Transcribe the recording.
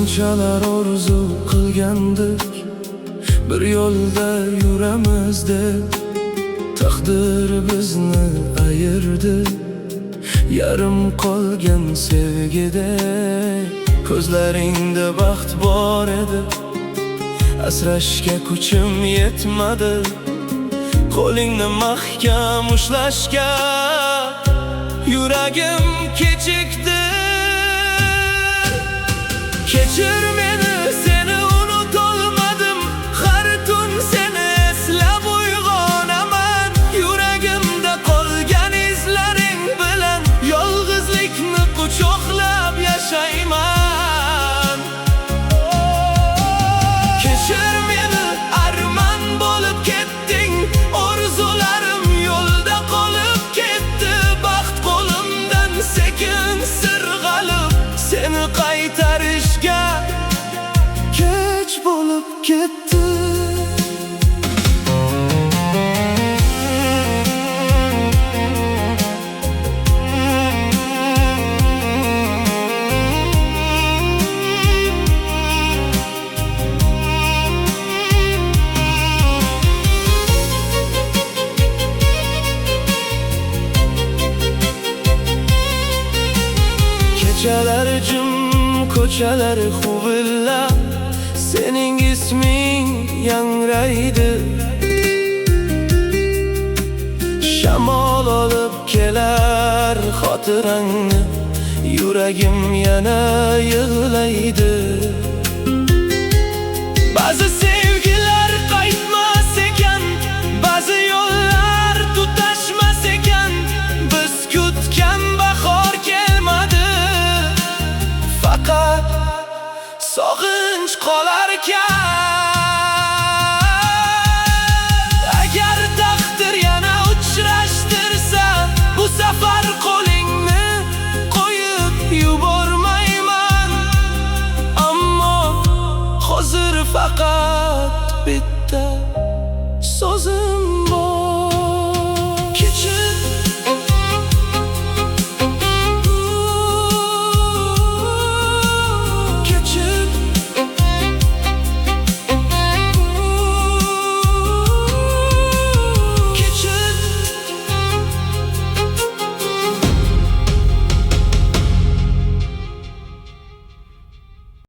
Qanchalar orzu qilgandik, bir yo'lda yuramiz deb. Taqdir bizni ayirdi, yarim qolgan sevgidek. Ko'zlaringda baxt bor edi, asrashga kuchim yetmadi. Qo'lingni mahkam ushlashga yuragim kechikdi. Kechir meni, seni unutolmadim. Har tun seni eslab uyg'onaman. Yuragimda qolgan izlaring bilan yolg'izlikni quchoqlab yashayman. Kechir meni, armon bo'lib ketding. Orzularim yo'lda qolib ketdi. Baxt qo'limdan sekin sirg'alib, seni qaytarishga kech bo'lib ketdi. Kechalar jim, ko'chalar huvillab, sening isming yangraydi. Shamol olib kelar xotirangni, yuragim yana yig'laydi. Ba'zi